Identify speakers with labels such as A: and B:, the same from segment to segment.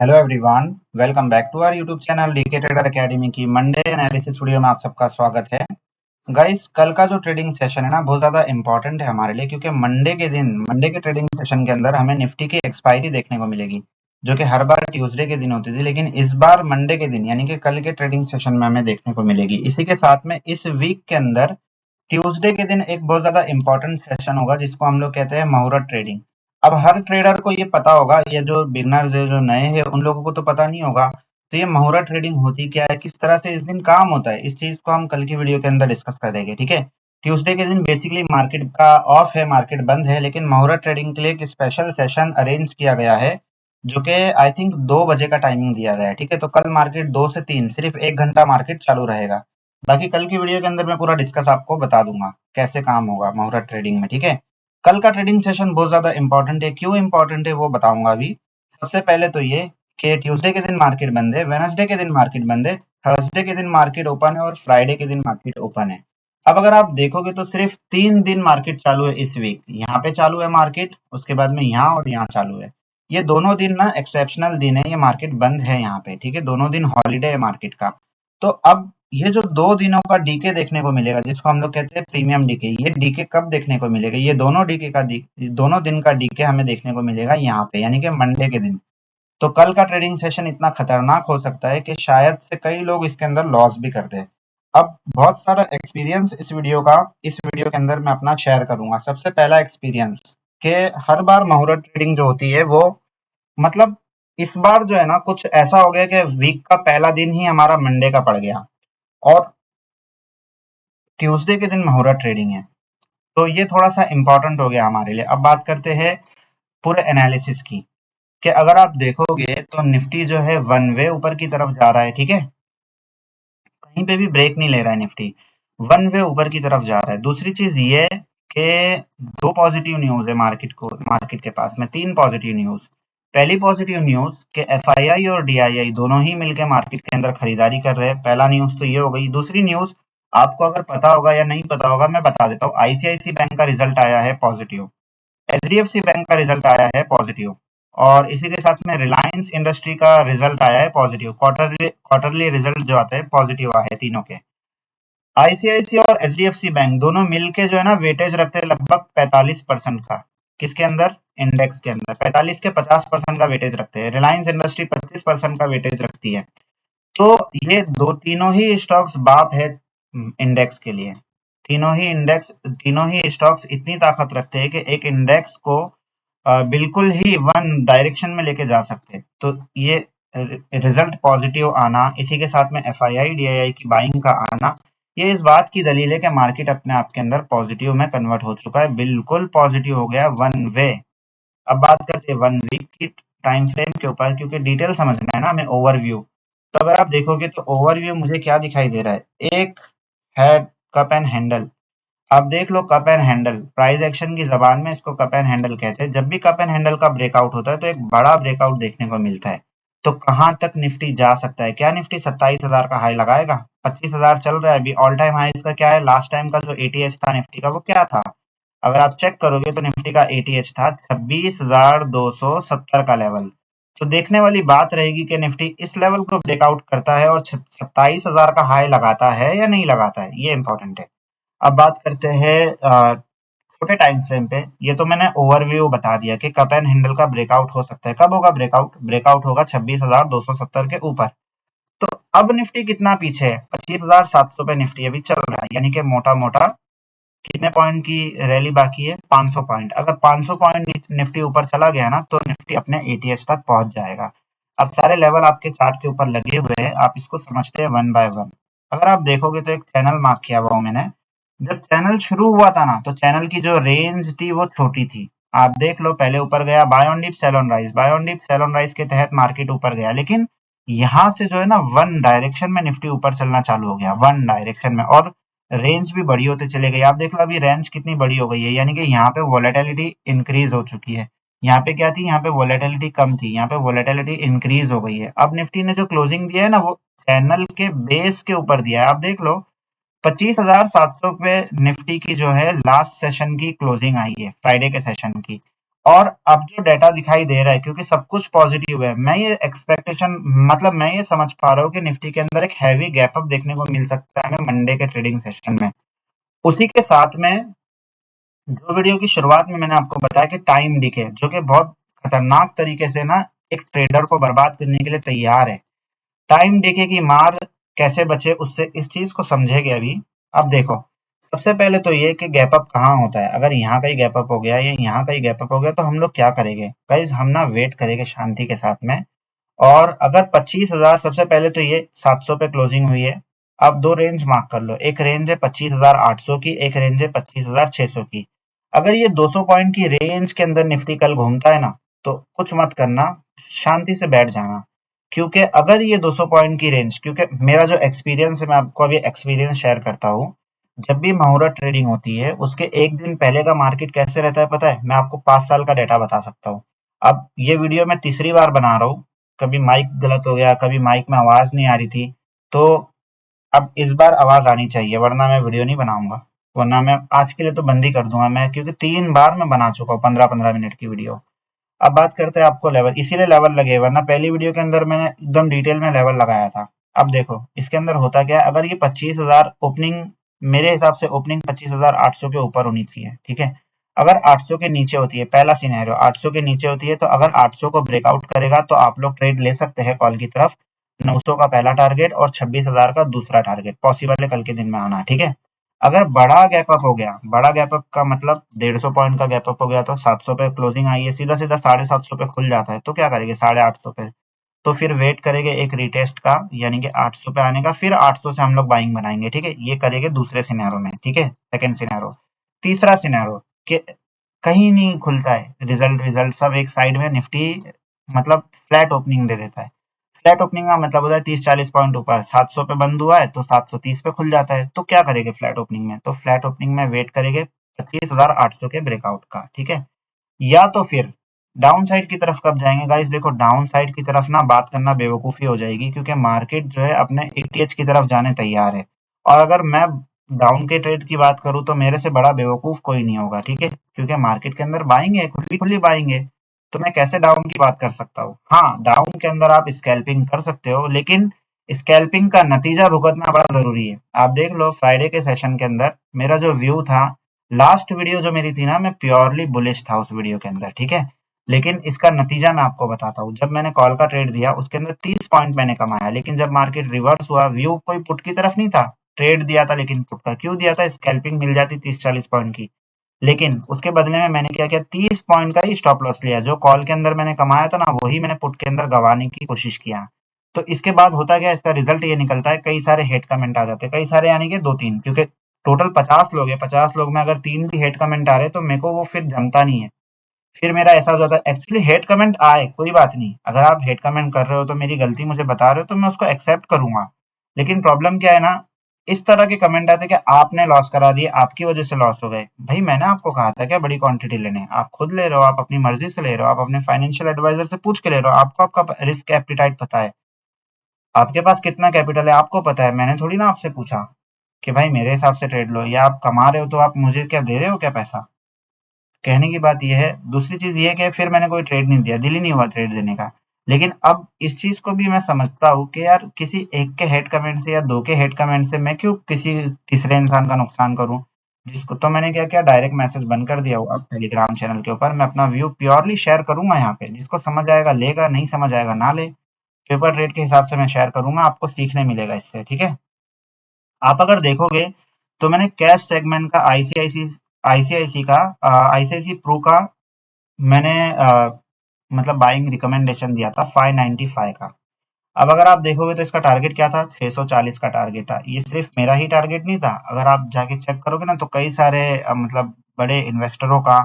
A: Hello everyone, welcome back to our YouTube channel DK trader academy की Monday analysis video में आप सबका स्वागत है। गाइस, कल का जो ट्रेडिंग सेशन है ना बहुत ज़्यादा इंपॉर्टेंट है हमारे लिए, क्योंकि मंडे के ट्रेडिंग सेशन के अंदर हमें निफ्टी की एक्सपायरी देखने को मिलेगी, जो कि हर बार ट्यूसडे के दिन होती थी, लेकिन इस बार मंडे के दिन यानी कि कल के ट्रेडिंग सेशन में हमें देखने को मिलेगी। इसी के साथ में इस वीक के अंदर ट्यूसडे के दिन एक बहुत ज्यादा इंपॉर्टेंट सेशन होगा, जिसको हम लोग कहते हैं मुहूर्त ट्रेडिंग। अब हर ट्रेडर को ये पता होगा, ये जो बिगनर्स है, जो नए हैं, उन लोगों को तो पता नहीं होगा। तो ये मुहूर्त ट्रेडिंग होती क्या है, किस तरह से इस दिन काम होता है, इस चीज को हम कल की वीडियो के अंदर डिस्कस करेंगे। ठीक है। ट्यूसडे के दिन बेसिकली मार्केट का ऑफ है, मार्केट बंद है, लेकिन मुहूर्त ट्रेडिंग के लिए एक स्पेशल सेशन अरेंज किया गया है, जो कि आई थिंक 2 बजे का टाइमिंग दिया गया है। ठीक है। तो कल मार्केट 2 से 3 सिर्फ 1 घंटा मार्केट चालू रहेगा। बाकी कल की वीडियो के अंदर मैं पूरा डिस्कस आपको बता दूंगा कैसे काम होगा मुहूर्त ट्रेडिंग में। ठीक है। कल का ट्रेडिंग सेशन बहुत ज्यादा इंपॉर्टेंट है। क्यों इंपॉर्टेंट है वो बताऊंगा अभी। सबसे पहले तो ये कि ट्यूसडे के दिन मार्केट बंद है, वेडनेसडे के दिन मार्केट बंद है, थर्सडे के दिन मार्केट ओपन है और फ्राइडे के दिन मार्केट ओपन है। अब अगर आप देखोगे तो सिर्फ 3 दिन मार्केट चालू है इस वीक। यहाँ पे चालू है मार्केट, उसके बाद में यहाँ और यहाँ चालू है। ये दोनों दिन ना एक्सेप्शनल दिन है, ये मार्केट बंद है यहाँ पे। ठीक है। दोनों दिन हॉलीडे है मार्केट का। तो अब ये जो 2 दिनों का डीके देखने को मिलेगा, जिसको हम लोग कहते हैं प्रीमियम डीके, ये डीके कब देखने को मिलेगा? ये दोनों दिन का डीके हमें देखने को मिलेगा यहाँ पे, यानी कि मंडे के दिन। तो कल का ट्रेडिंग सेशन इतना खतरनाक हो सकता है कि शायद से कई लोग इसके अंदर लॉस भी कर दें। अब बहुत सारा एक्सपीरियंस इस वीडियो के अंदर मैं अपना शेयर करूंगा। सबसे पहला एक्सपीरियंस कि हर बार मुहूर्त ट्रेडिंग जो होती है वो, मतलब इस बार जो है ना, कुछ ऐसा हो गया कि वीक का पहला दिन ही हमारा मंडे का पड़ गया और ट्यूसडे के दिन मुहूर्त ट्रेडिंग है। तो ये थोड़ा सा इंपॉर्टेंट हो गया हमारे लिए। अब बात करते हैं पूरे एनालिसिस की, कि अगर आप देखोगे तो निफ्टी जो है वन वे ऊपर की तरफ जा रहा है। ठीक है। कहीं पे भी ब्रेक नहीं ले रहा है निफ्टी, वन वे ऊपर की तरफ जा रहा है। दूसरी चीज ये कि दो पॉजिटिव न्यूज है मार्केट के पास में, 3 पॉजिटिव न्यूज। पहली पॉजिटिव न्यूज कि एफआईआई और डीआईआई दोनों ही मिलकर मार्केट के अंदर खरीदारी कर रहे हैं। पहला न्यूज तो ये हो गई। दूसरी न्यूज, आपको अगर पता होगा या नहीं पता होगा, मैं बता देता हूँ। आईसीआईसी बैंक का रिजल्ट आया है पॉजिटिव, एचडीएफसी बैंक का रिजल्ट आया है पॉजिटिव, और इसी के साथ में रिलायंस इंडस्ट्री का रिजल्ट आया है पॉजिटिव। क्वार्टरली रिजल्ट जो आते हैं पॉजिटिव आए हैं तीनों के। आईसीआईसी और एचडीएफसी बैंक दोनों मिलके जो है ना वेटेज रखते हैं लगभग 45% का। किसके अंदर? इंडेक्स के अंदर 45 के 50% का वेटेज रखते हैं। रिलायंस इंडस्ट्री 25% का वेटेज रखती है। तो ये तीनों ही स्टॉक्स बाप है इंडेक्स के लिए। तीनों ही स्टॉक्स इतनी ताकत रखते हैं कि एक इंडेक्स को बिल्कुल ही वन डायरेक्शन में लेके जा सकते हैं। तो ये रिजल्ट पॉजिटिव आना, इसी के साथ में एफआईआई डीआईआई की बाइंग का आना, ये इस बात की दलील है कि मार्केट अपने आप के अंदर पॉजिटिव में कन्वर्ट हो चुका है, बिल्कुल पॉजिटिव हो गया वन वे। अब बात करते हैं वन वीक की टाइम फ्रेम के ऊपर, क्योंकि डिटेल समझना है ना हमें, ओवरव्यू। तो अगर आप देखोगे तो ओवरव्यू मुझे क्या दिखाई दे रहा है, एक है कप एंड हैंडल। आप देख लो cup and handle, price action की जबान में इसको कप एंड हैंडल कहते हैं। जब भी कप एंड हैंडल का ब्रेकआउट होता है तो एक बड़ा ब्रेकआउट देखने को मिलता है। तो कहां तक निफ्टी जा सकता है? क्या निफ्टी 27,000 का हाई लगाएगा? 25,000 चल रहा है अभी। ऑल टाइम हाई इसका क्या है? लास्ट टाइम का जो एटीएच था निफ्टी का वो क्या था? अगर आप चेक करोगे तो निफ्टी का एटीएच था 26,270 का लेवल। तो देखने वाली बात रहेगी कि निफ्टी इस लेवल को ब्रेकआउट करता है और 27,000 का हाई लगाता है या नहीं लगाता है, ये इंपॉर्टेंट है। अब बात करते हैं छोटे टाइम फ्रेम पे। ये तो मैंने ओवरव्यू बता दिया कि कप एंड हैंडल का ब्रेकआउट हो सकता है। कब होगा ब्रेकआउट? ब्रेकआउट होगा 26,270 के ऊपर। तो अब निफ्टी कितना पीछे है? 25,700 पे निफ्टी अभी चल रहा है, यानी कि मोटा मोटा कितने पॉइंट की रैली बाकी है? 500 पॉइंट। अगर 500 पॉइंट निफ्टी ऊपर चला गया ना तो निफ्टी अपने एटीएस तक पहुंच जाएगा। अब सारे लेवल आपके चार्ट के ऊपर लगे हुए हैं, आप इसको समझते हैं वन बाय वन। अगर आप देखोगे तो एक चैनल मार्क किया हुआ हूं मैंने। जब चैनल शुरू हुआ था ना तो चैनल की जो रेंज थी वो छोटी थी। आप देख लो, पहले ऊपर गया buy on dip sell on rise, buy on dip sell on rise के तहत मार्केट ऊपर गया, लेकिन यहाँ से जो है ना वन डायरेक्शन में निफ्टी ऊपर चलना चालू हो गया, वन डायरेक्शन में, और रेंज भी बड़ी होते चले गई। आप देख लो अभी रेंज कितनी बड़ी हो गई है, यानी कि यहाँ पे वोलेटिलिटी इंक्रीज हो चुकी है। यहाँ पे क्या थी? यहाँ पे वोलेटिलिटी कम थी, यहाँ पे वोलेटिलिटी इंक्रीज हो गई है। अब निफ्टी ने जो क्लोजिंग दिया है ना वो चैनल के बेस के ऊपर दिया है। आप देख लो 25,700 पे निफ्टी की जो है लास्ट सेशन की क्लोजिंग आई है, फ्राइडे के सेशन की। और अब जो डेटा दिखाई दे रहा है, क्योंकि सब कुछ पॉजिटिव है, मैं ये एक्सपेक्टेशन मतलब मैं ये समझ पा रहा हूँ कि निफ्टी के अंदर एक हैवी गैप अप देखने को मिल सकता है हमें मंडे के ट्रेडिंग सेशन में। उसी के साथ में जो वीडियो की शुरुआत में मैंने आपको बताया कि टाइम डिके, जो कि बहुत खतरनाक तरीके से ना एक ट्रेडर को बर्बाद करने के लिए तैयार है। टाइम डिके की मार कैसे बचे उससे, इस चीज को समझेंगे अभी। अब देखो, सबसे पहले तो ये कि गैप अप कहाँ होता है। अगर यहाँ का ही गैप अप हो गया या यहाँ का ही गैप अप हो गया तो हम लोग क्या करेंगे गाइस, हम ना वेट करेंगे शांति के साथ में। और अगर 25,000, सबसे पहले तो ये 700 पे क्लोजिंग हुई है। अब दो रेंज मार्क कर लो, एक रेंज है 25,800 की, एक रेंज है 25,600 की। अगर ये 200 पॉइंट की रेंज के अंदर निफ्टी कल घूमता है ना, तो कुछ मत करना, शांति से बैठ जाना। क्योंकि अगर ये 200 पॉइंट की रेंज, क्योंकि मेरा जो एक्सपीरियंस है, मैं आपको अभी एक्सपीरियंस शेयर करता हूँ। जब भी मुहूर्त ट्रेडिंग होती है उसके एक दिन पहले का मार्केट कैसे रहता है पता है, मैं आपको 5 साल का डेटा बता सकता हूँ। अब ये वीडियो मैं तीसरी बार बना रहा हूँ, कभी माइक गलत हो गया, कभी माइक में आवाज नहीं आ रही थी, तो अब इस बार आवाज आनी चाहिए, वरना मैं वीडियो नहीं बनाऊंगा। वरना मैं आज के लिए तो बंद ही कर दूंगा मैं, क्योंकि 3 बार मैं बना चुका हूँ 15-15 मिनट की वीडियो। अब बात करते हैं आपको लेवल, इसीलिए लेवल लगे, वरना पहली वीडियो के अंदर मैंने एकदम डिटेल में लेवल लगाया था। अब देखो इसके अंदर होता क्या है, अगर ये 25,000 ओपनिंग, मेरे हिसाब से ओपनिंग 25,800 के ऊपर होनी चाहिए, ठीक है। अगर 800 के नीचे होती है, पहला सिनेरियो 800 के नीचे होती है, तो अगर 800 को ब्रेकआउट करेगा तो आप लोग ट्रेड ले सकते हैं कॉल की तरफ। 900 का पहला टारगेट और 26,000 का दूसरा टारगेट पॉसिबल है कल के दिन में आना, ठीक है। अगर बड़ा गैप अप हो गया, बड़ा गैप अप का मतलब 150 पॉइंट का गैप अप हो गया, तो 700 पे क्लोजिंग आई है, सीधा सीधा 750 पे खुल जाता है, तो क्या करेंगे 850 पे, तो फिर वेट करेंगे एक रीटेस्ट का, यानी कि 800 पे आने का, फिर 800 से हम लोग बाइंग बनाएंगे, ठीक है। ये करेंगे दूसरे सिनेरो में, ठीक है, सेकंड सिनेरो। तीसरा सिनेरो कि कहीं नहीं खुलता है, रिजल्ट रिजल्ट सब एक साइड में, निफ्टी मतलब फ्लैट ओपनिंग दे देता है। फ्लैट ओपनिंग का मतलब होता है 30-40 पॉइंट ऊपर, 700 पे बंद हुआ है तो 730 पे खुल जाता है, तो क्या करेंगे फ्लैट ओपनिंग में, तो फ्लैट ओपनिंग में वेट करेंगे 25,800 के ब्रेकआउट का, ठीक है। या तो फिर डाउन साइड की तरफ कब जाएंगे गाइस, देखो डाउन साइड की तरफ ना बात करना बेवकूफी हो जाएगी, क्योंकि मार्केट जो है अपने एटीएच की तरफ जाने तैयार है। और अगर मैं डाउन के ट्रेड की बात करूं तो मेरे से बड़ा बेवकूफ कोई नहीं होगा, ठीक है, क्योंकि मार्केट के अंदर बाइंग है, खुली खुली बाइंग है। तो मैं कैसे डाउन की बात कर सकता हूँ। हाँ, डाउन के अंदर आप स्कैल्पिंग कर सकते हो, लेकिन स्कैल्पिंग का नतीजा भुगतना बड़ा जरूरी है। आप देख लो फ्राइडे के सेशन के अंदर मेरा जो व्यू था, लास्ट वीडियो जो मेरी थी ना, मैं प्योरली बुलिश था उस वीडियो के अंदर, ठीक है। लेकिन इसका नतीजा मैं आपको बताता हूँ, जब मैंने कॉल का ट्रेड दिया उसके अंदर 30 पॉइंट मैंने कमाया, लेकिन जब मार्केट रिवर्स हुआ, व्यू कोई पुट की तरफ नहीं था, ट्रेड दिया था, लेकिन पुट का क्यों दिया था, स्कैल्पिंग मिल जाती 30-40 पॉइंट की। लेकिन उसके बदले में मैंने क्या किया, 30 पॉइंट का ही स्टॉप लॉस लिया, जो कॉल के अंदर मैंने कमाया था ना, वही मैंने पुट के अंदर गंवाने की कोशिश किया। तो इसके बाद होता क्या, इसका रिजल्ट ये निकलता है, कई सारे हेट कमेंट आ जाते हैं, कई सारे यानी कि 2-3, क्योंकि टोटल 50 लोग हैं, 50 लोग में अगर 3 भी हेट कमेंट आ रहे हैं तो मेरे को वो फिर जमता नहीं है। फिर मेरा ऐसा हो जाता है, एक्चुअली हेट कमेंट आए कोई बात नहीं, अगर आप हेट कमेंट कर रहे हो तो मेरी गलती मुझे बता रहे हो तो मैं उसको एक्सेप्ट करूंगा। लेकिन प्रॉब्लम क्या है ना, इस तरह के कमेंट आते हैं कि आपने लॉस करा दिए, आपकी वजह से लॉस हो गए। भाई मैंने आपको कहा था क्या बड़ी क्वांटिटी लेने, आप खुद ले रहे हो, आप अपनी मर्जी से ले रहे हो, आप अपने फाइनेंशियल एडवाइजर से पूछ के ले रहे हो, आपको आपका रिस्क एप्टीटाइट पता है, आपके पास कितना कैपिटल है आपको पता है, मैंने थोड़ी ना आपसे पूछा कि भाई मेरे हिसाब से ट्रेड लो, या आप कमा रहे हो तो आप मुझे क्या दे रहे हो क्या पैसा। कहने की बात ये है। दूसरी चीज ये है कि फिर मैंने कोई ट्रेड नहीं दिया, दिल ही नहीं हुआ ट्रेड देने का। लेकिन अब इस चीज को भी मैं समझता हूँ कि यार किसी एक के हेड कमेंट से या दो के हेड कमेंट से मैं क्यों किसी तीसरे इंसान का नुकसान करूं। जिसको तो मैंने क्या किया, डायरेक्ट मैसेज बंद कर दिया। अब टेलीग्राम चैनल के ऊपर मैं अपना व्यू प्योरली शेयर करूंगा, यहाँ पे जिसको समझ आएगा लेगा, नहीं समझ आएगा ना ले। पेपर ट्रेड के हिसाब से मैं शेयर करूंगा, आपको सीखने मिलेगा इससे, ठीक है। आप अगर देखोगे तो मैंने कैश सेगमेंट का आईसीआईसी का आईसीआईसी प्रो का मैंने मतलब बाइंग रिकमेंडेशन दिया था 595 का। अब अगर आप देखोगे तो इसका टारगेट क्या था, 640 का टारगेट था। ये सिर्फ मेरा ही टारगेट नहीं था, अगर आप जाके चेक करोगे ना तो कई सारे मतलब बड़े इन्वेस्टरों का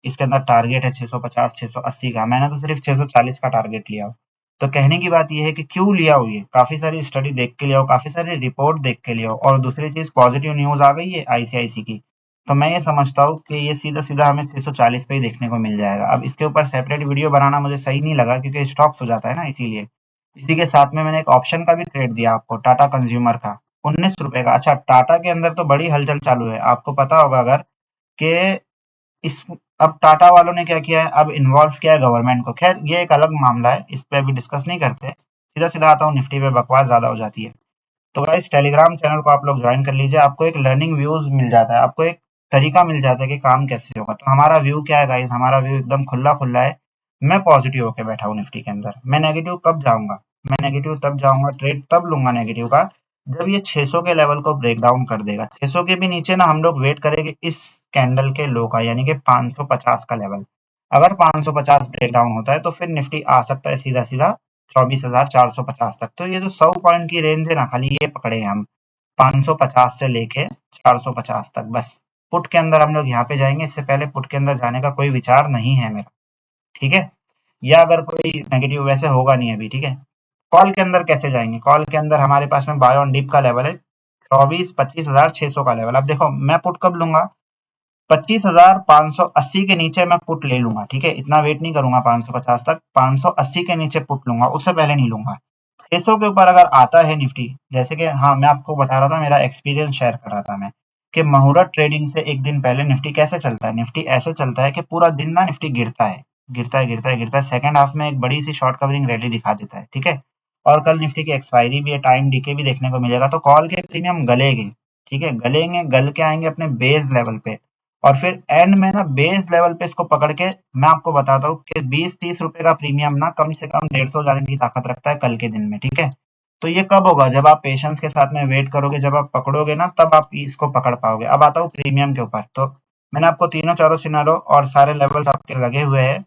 A: इसके अंदर टारगेट है 650 680 का। मैंने तो सिर्फ 640 का टारगेट लिया हो। तो कहने की बात ये है कि क्यों लिया हो, ये काफी सारी स्टडी देख के लिया हो, काफी सारी रिपोर्ट देख के लिया हो, और दूसरी चीज पॉजिटिव न्यूज आ गई है आईसीआईसी की। तो मैं ये समझता हूँ कि ये सीधा सीधा हमें 640 पे ही देखने को मिल जाएगा। अब इसके ऊपर सेपरेट वीडियो बनाना मुझे सही नहीं लगा, क्योंकि स्टॉक्स हो जाता है ना, इसीलिए। इसी के साथ में मैंने एक ऑप्शन का भी ट्रेड दिया आपको, टाटा कंज्यूमर का, 19 रुपए का। अच्छा, टाटा के अंदर तो बड़ी हलचल चालू है, आपको पता होगा अगर कि इस अब टाटा वालों ने क्या किया है, अब इन्वॉल्व किया है गवर्नमेंट को। खैर ये एक अलग मामला है, इस पे अभी डिस्कस नहीं करते। सीधा सीधा आता हूँ निफ्टी पे, बकवास ज्यादा हो जाती है। तो गाइस टेलीग्राम चैनल को आप लोग ज्वाइन कर लीजिए, आपको एक लर्निंग व्यूज मिल जाता है, आपको एक तरीका मिल जाता है कि काम कैसे होगा। तो हमारा व्यू क्या है गाइस, हमारा व्यू एकदम खुला खुला है। मैं पॉजिटिव होके बैठा हूँ निफ्टी के अंदर। मैं नेगेटिव कब जाऊंगा, मैं नेगेटिव तब जाऊंगा, ट्रेड तब लूंगा नेगेटिव का जब ये 600 के लेवल को ब्रेक डाउन कर देगा। 600 के भी नीचे ना हम लोग वेट करेंगे इस कैंडल के लो का, यानी कि 550 का लेवल। अगर 550 ब्रेक डाउन होता है तो फिर निफ्टी आ सकता है सीधा सीधा 24,450 तक। तो ये जो 100 पॉइंट की रेंज है ना, खाली ये पकड़े हम 550 से लेके 450 तक बस। पुट के अंदर हम लोग यहाँ पे जाएंगे, इससे पहले पुट के अंदर जाने का कोई विचार नहीं है मेरा, ठीक है। या अगर कोई नेगेटिव वैसे होगा नहीं अभी, ठीक है। कॉल के अंदर कैसे जाएंगे, कॉल के अंदर हमारे पास में बाय ऑन डिप का लेवल है 25,600 का लेवल। अब देखो मैं पुट कब लूंगा, 25,580 के नीचे मैं पुट ले लूंगा, ठीक है। इतना वेट नहीं करूंगा 550 तक, 580 के नीचे पुट लूंगा, उससे पहले नहीं लूंगा। 600 के ऊपर अगर आता है निफ्टी, जैसे कि हाँ मैं आपको बता रहा था, मेरा एक्सपीरियंस शेयर कर रहा था मैं, कि मुहूर्त ट्रेडिंग से एक दिन पहले निफ्टी कैसे चलता है। निफ्टी ऐसे चलता है कि पूरा दिन ना निफ्टी गिरता है, गिरता है, गिरता है, गिरता है, सेकंड हाफ में एक बड़ी सी शॉर्ट कवरिंग रैली दिखा देता है, ठीक है। और कल निफ्टी की एक्सपायरी भी है, टाइम डीके भी देखने को मिलेगा, तो कॉल के प्रीमियम गलेंगे, ठीक है, गलेंगे, गल के आएंगे अपने बेस लेवल पे। और फिर एंड में ना बेस लेवल पे इसको पकड़ के मैं आपको बताता हूँ कि 20-30 रुपए का प्रीमियम ना कम से कम 150 जाने की ताकत रखता है कल के दिन में, ठीक है। तो ये कब होगा, जब आप पेशेंस के साथ में वेट करोगे, जब आप पकड़ोगे ना, तब आप इसको पकड़ पाओगे। अब आता हूँ प्रीमियम के ऊपर। तो मैंने आपको तीनों चारों सिनारो और सारे लेवल्स आपके लगे हुए हैं।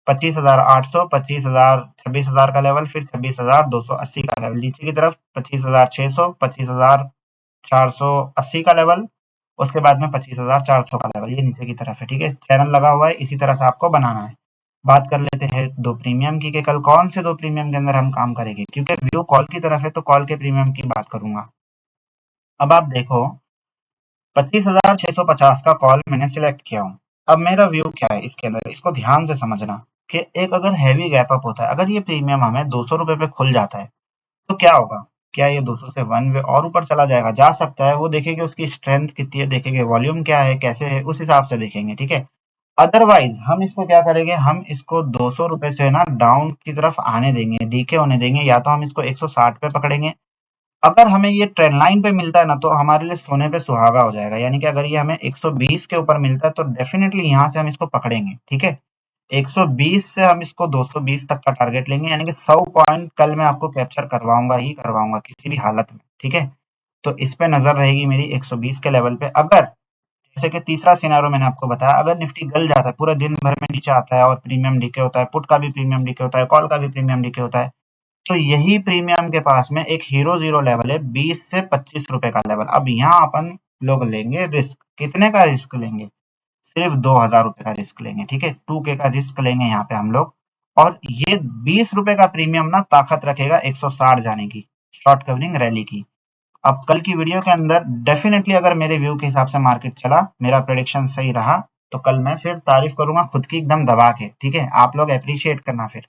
A: 25,800, 25,000, 26,000 का लेवल, फिर 26,280 का लेवल, नीचे की तरफ 25,600, 25,480 का लेवल, उसके बाद में 25,400 का लेवल, ये नीचे की तरफ है, ठीक है। चैनल लगा हुआ है, इसी तरह से आपको बनाना है। बात कर लेते हैं दो प्रीमियम की, कि कल कौन से दो प्रीमियम के अंदर हम काम करेंगे, क्योंकि व्यू कॉल की तरफ है तो कॉल के प्रीमियम की बात करूंगा। अब आप देखो 25,650 का कॉल मैंने सिलेक्ट किया हूँ। अब मेरा व्यू क्या है इसके अंदर, इसको ध्यान से समझना, कि एक अगर हैवी गैप अप होता है, अगर ये प्रीमियम हमें 200 रुपए पे खुल जाता है, तो क्या होगा, क्या ये 200 से वन वे और ऊपर चला जाएगा, जा सकता है। वो देखेंगे उसकी स्ट्रेंथ कितनी है, देखेंगे वॉल्यूम क्या है, कैसे है, उस हिसाब से देखेंगे, ठीक है। अदरवाइज हम इसको क्या करेंगे, हम इसको 200 रुपए से ना डाउन की तरफ आने देंगे, डीके होने देंगे, या तो हम इसको 160 पे पकड़ेंगे। अगर हमें ये ट्रेंड लाइन पे मिलता है ना, तो हमारे लिए सोने पे सुहागा हो जाएगा। यानी कि अगर ये हमें 120 के ऊपर मिलता है तो डेफिनेटली यहाँ से हम इसको पकड़ेंगे, ठीक है। 120 से हम इसको 220 तक का टारगेट लेंगे, यानी कि 100 पॉइंट कल मैं आपको कैप्चर करवाऊंगा ही करवाऊंगा किसी भी हालत में, ठीक है। तो इस पे नजर रहेगी मेरी 120 के लेवल पे। अगर जैसे कि तीसरा सिनेरियो मैंने आपको बताया, अगर निफ्टी गल जाता है, पूरे दिन भर में नीचे आता है और प्रीमियम डीके होता है, पुट का भी प्रीमियम डीके होता है, कॉल का भी प्रीमियम डीके होता है, तो यही प्रीमियम के पास में एक हीरो जीरो लेवल है 20 से 25 रुपए का लेवल। अब यहाँ अपन लोग लेंगे रिस्क, कितने का रिस्क लेंगे, सिर्फ 2,000 रुपए का रिस्क लेंगे, ठीक है। 2K का रिस्क लेंगे यहाँ पे हम लोग। और ये 20 रुपए का प्रीमियम ना ताकत रखेगा 160 जाने की, शॉर्ट कवरिंग रैली की। अब कल की वीडियो के अंदर डेफिनेटली अगर मेरे व्यू के हिसाब से मार्केट चला, मेरा प्रेडिक्शन सही रहा, तो कल मैं फिर तारीफ करूंगा खुद की एकदम दबा के, ठीक है। आप लोग अप्रिशिएट करना फिर।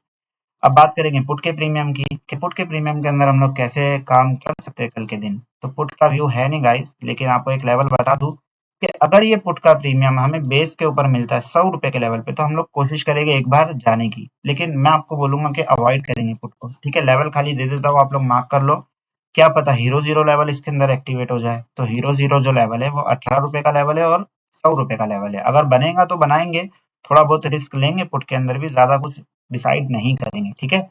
A: अब बात करेंगे पुट के प्रीमियम की, कि पुट के प्रीमियम के अंदर हम लोग कैसे काम कर सकते हैं कल के दिन। तो पुट का व्यू है नहीं गाइस, लेकिन आपको एक लेवल बता दूं कि अगर ये पुट का प्रीमियम हमें बेस के ऊपर मिलता है 100 रुपए के लेवल पे, तो हम लोग कोशिश करेंगे एक बार जाने की। लेकिन मैं आपको बोलूंगा कि अवॉइड करेंगे पुट को, ठीक है। लेवल खाली दे देता हूँ, आप लोग मार्क कर लो। क्या पता हीरो जीरो लेवल इसके अंदर एक्टिवेट हो जाए। तो हीरो जीरो जो लेवल है वो 18 रुपए का लेवल है और 100 रुपए का लेवल है। अगर बनेगा तो बनाएंगे, थोड़ा बहुत रिस्क लेंगे पुट के अंदर भी, ज्यादा कुछ डिसाइड नहीं करेंगे, ठीक है।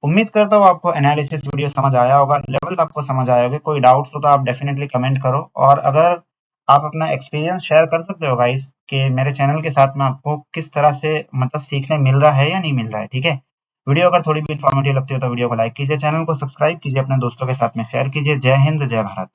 A: उम्मीद करता हूँ आपको एनालिसिस वीडियो समझ आया होगा, लेवल्स आपको समझ आए होंगे। कोई डाउट्स हो तो आप डेफिनेटली कमेंट करो, और अगर आप अपना एक्सपीरियंस शेयर कर सकते हो गाइस कि मेरे चैनल के साथ में आपको किस तरह से मतलब सीखने मिल रहा है या नहीं मिल रहा है, ठीक है। वीडियो अगर थोड़ी भी इन्फॉर्मेटिव लगती हो तो वीडियो को लाइक कीजिए, चैनल को सब्सक्राइब कीजिए, अपने दोस्तों के साथ में शेयर कीजिए। जय हिंद, जय भारत।